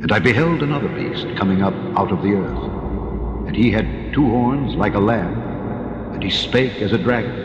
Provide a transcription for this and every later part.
And I beheld another beast coming up out of the earth. And he had 2 horns like a lamb, and he spake as a dragon.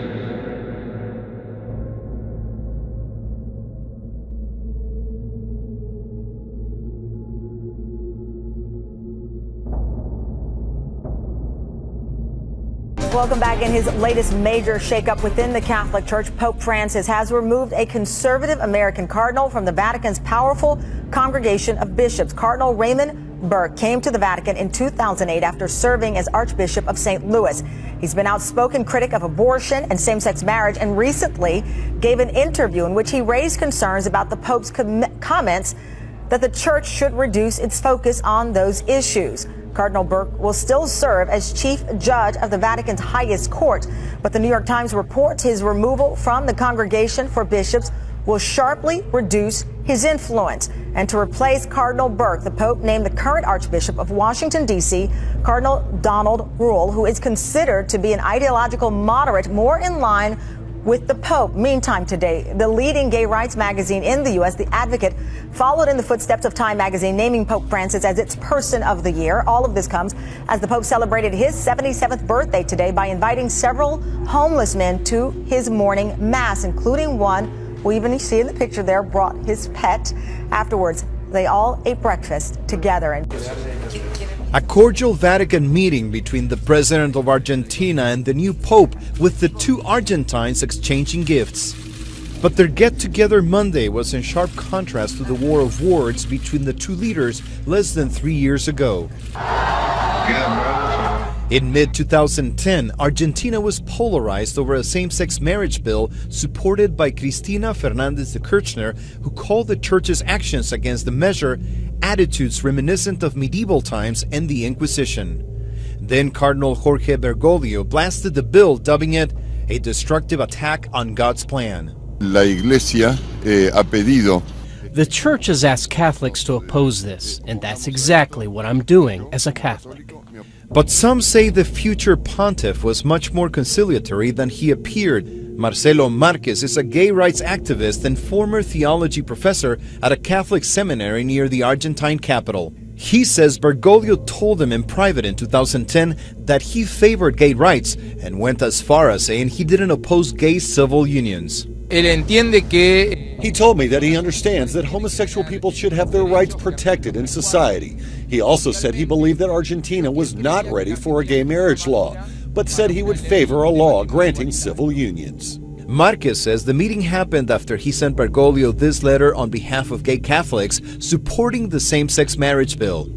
Welcome back. In his latest major shakeup within the Catholic Church, Pope Francis has removed a conservative American cardinal from the Vatican's powerful congregation of bishops. Cardinal Raymond Burke came to the Vatican in 2008 after serving as Archbishop of St. Louis. He's been an outspoken critic of abortion and same-sex marriage, and recently gave an interview in which he raised concerns about the Pope's comments that the Church should reduce its focus on those issues. Cardinal Burke will still serve as chief judge of the Vatican's highest court, but the New York Times reports his removal from the Congregation for Bishops will sharply reduce his influence. And to replace Cardinal Burke, the Pope named the current Archbishop of Washington, D.C., Cardinal Donald Rule, who is considered to be an ideological moderate more in line with the Pope. Meantime, today, the leading gay rights magazine in the U.S., The Advocate, followed in the footsteps of Time magazine, naming Pope Francis as its Person of the Year. All of this comes as the Pope celebrated his 77th birthday today by inviting several homeless men to his morning mass, including one we even see in the picture there brought his pet. Afterwards, they all ate breakfast together. A cordial Vatican meeting between the president of Argentina and the new Pope, with the 2 Argentines exchanging gifts. But their get-together Monday was in sharp contrast to the war of words between the 2 leaders less than 3 years ago. In mid-2010, Argentina was polarized over a same-sex marriage bill supported by Cristina Fernández de Kirchner, who called the Church's actions against the measure attitudes reminiscent of medieval times and the Inquisition. Then Cardinal Jorge Bergoglio blasted the bill, dubbing it a destructive attack on God's plan. La Iglesia ha pedido. The Church has asked Catholics to oppose this, and that's exactly what I'm doing as a Catholic. But some say the future pontiff was much more conciliatory than he appeared. Marcelo Marquez is a gay rights activist and former theology professor at a Catholic seminary near the Argentine capital. He says Bergoglio told him in private in 2010 that he favored gay rights and went as far as saying he didn't oppose gay civil unions. He told me that he understands that homosexual people should have their rights protected in society. He also said he believed that Argentina was not ready for a gay marriage law, but said he would favor a law granting civil unions. Marquez says the meeting happened after he sent Bergoglio this letter on behalf of gay Catholics supporting the same-sex marriage bill.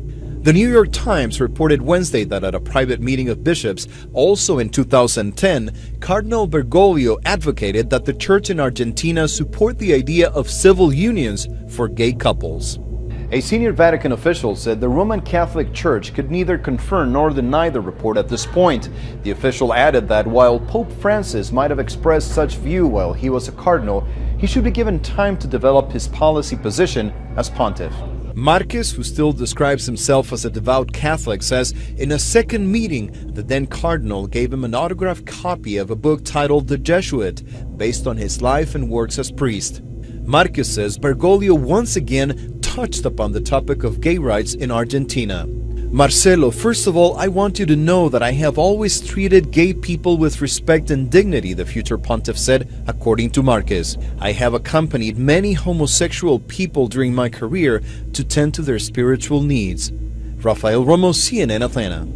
The New York Times reported Wednesday that at a private meeting of bishops, also in 2010, Cardinal Bergoglio advocated that the Church in Argentina support the idea of civil unions for gay couples. A senior Vatican official said the Roman Catholic Church could neither confirm nor deny the report at this point. The official added that while Pope Francis might have expressed such view while he was a cardinal, he should be given time to develop his policy position as pontiff. Marquez, who still describes himself as a devout Catholic, says in a second meeting, the then cardinal gave him an autographed copy of a book titled The Jesuit, based on his life and works as priest. Marquez says Bergoglio once again touched upon the topic of gay rights in Argentina. Marcelo, first of all, I want you to know that I have always treated gay people with respect and dignity, the future pontiff said, according to Marquez. I have accompanied many homosexual people during my career to tend to their spiritual needs. Rafael Ramos, CNN, Atlanta.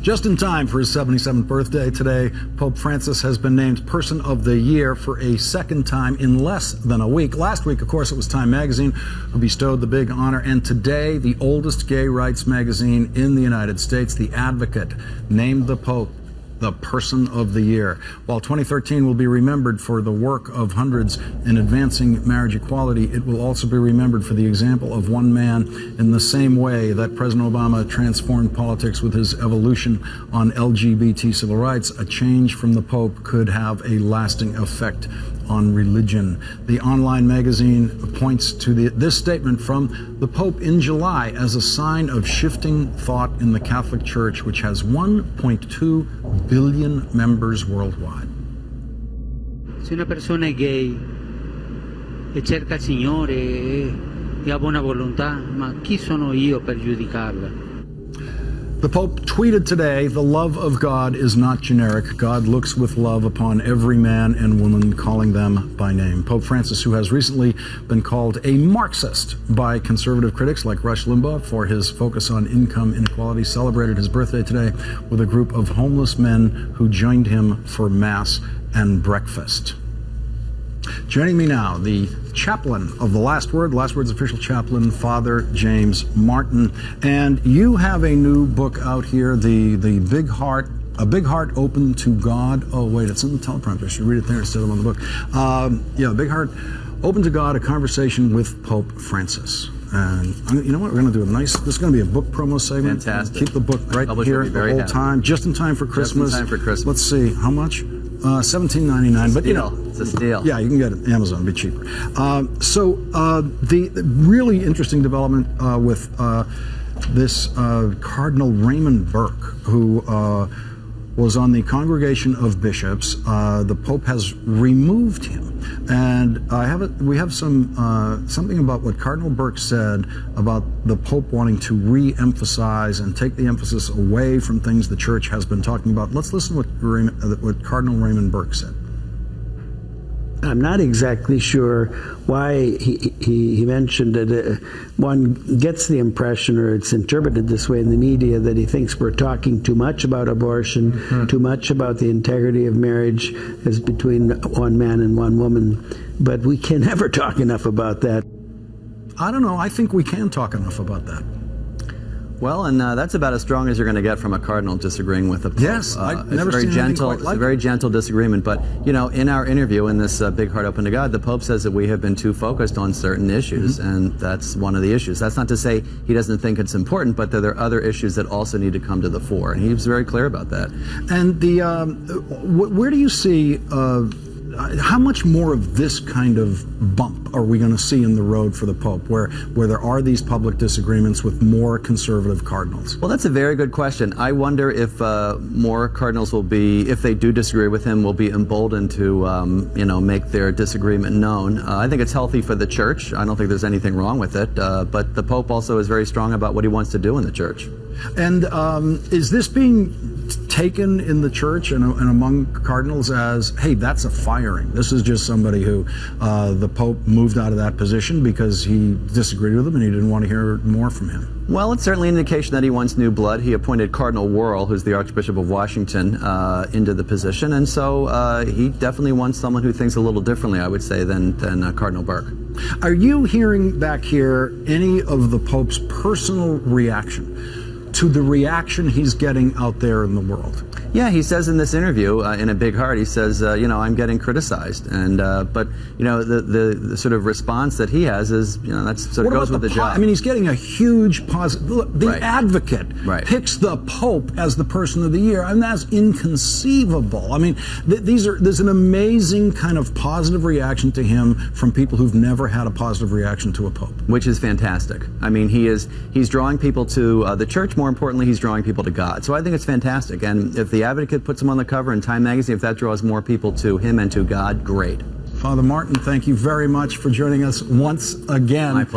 Just in time for his 77th birthday today, Pope Francis has been named Person of the Year for a second time in less than a week. Last week, of course, it was Time magazine who bestowed the big honor. And today, the oldest gay rights magazine in the United States, The Advocate, named the Pope the Person of the Year. While 2013 will be remembered for the work of hundreds in advancing marriage equality, it will also be remembered for the example of one man in the same way that President Obama transformed politics with his evolution on LGBT civil rights. A change from the Pope could have a lasting effect on religion. The online magazine points to this statement from the Pope in July as a sign of shifting thought in the Catholic Church, which has 1.2 billion members worldwide. Se una persona è gay, è cerca il Signore, e ha buona volontà, ma chi sono io per giudicarla? The Pope tweeted today, "The love of God is not generic. God looks with love upon every man and woman, calling them by name." Pope Francis, who has recently been called a Marxist by conservative critics like Rush Limbaugh for his focus on income inequality, celebrated his birthday today with a group of homeless men who joined him for Mass and breakfast. Joining me now, the chaplain of the Last Word's official chaplain, Father James Martin. And you have a new book out here, the Big Heart, A Big Heart Open to God. Oh, wait, it's in the teleprompter. I should read it there instead of on the book. Big Heart Open to God, a conversation with Pope Francis. And you know what? We're going to do this is going to be a book promo segment. Fantastic. Keep the book right here the whole time, just in time for Christmas. Just in time for Christmas. Let's see, how much? $17.99, but you know, it's a steal. Yeah, you can get it on Amazon, it'll be cheaper. The really interesting development with this Cardinal Raymond Burke, who was on the Congregation of Bishops. The Pope has removed him, and we have something about what Cardinal Burke said about the Pope wanting to re-emphasize and take the emphasis away from things the Church has been talking about. Let's listen to what Cardinal Raymond Burke said. I'm not exactly sure why he mentioned it. One gets the impression, or it's interpreted this way in the media, that he thinks we're talking too much about abortion, too much about the integrity of marriage as between one man and one woman. But we can never talk enough about that. I don't know. I think we can talk enough about that. Well, and that's about as strong as you're going to get from a cardinal disagreeing with the Pope. Yes, I've never seen anything quite like It's a very gentle disagreement. But, you know, in our interview in this Big Heart Open to God, the Pope says that we have been too focused on certain issues, and that's one of the issues. That's not to say he doesn't think it's important, but there are other issues that also need to come to the fore, and he was very clear about that. And where do you see... how much more of this kind of bump are we going to see in the road for the Pope, where there are these public disagreements with more conservative cardinals? Well, that's a very good question. I wonder if more cardinals will be, if they do disagree with him, will be emboldened to, make their disagreement known. I think it's healthy for the Church. I don't think there's anything wrong with it. But the Pope also is very strong about what he wants to do in the Church. And is this being taken in the Church and among cardinals as, hey, that's a firing? This is just somebody who the Pope moved out of that position because he disagreed with him and he didn't want to hear more from him? Well, it's certainly an indication that he wants new blood. He appointed Cardinal Worrell, who's the Archbishop of Washington, into the position, and so he definitely wants someone who thinks a little differently, I would say, than Cardinal Burke. Are you hearing back here any of the Pope's personal reaction to the reaction he's getting out there in the world? Yeah, he says in this interview, in A Big Heart, he says, I'm getting criticized. And, but, the sort of response that he has is, that sort of goes with the job. I mean, he's getting a huge positive. Look, the Advocate picks the Pope as the person of the year, and that's inconceivable. I mean, there's an amazing kind of positive reaction to him from people who've never had a positive reaction to a Pope. Which is fantastic. I mean, he's drawing people to the Church. More importantly, he's drawing people to God. So I think it's fantastic. And if the Advocate puts him on the cover in Time magazine, if that draws more people to him and to God, great. Father Martin, thank you very much for joining us once again. My pleasure.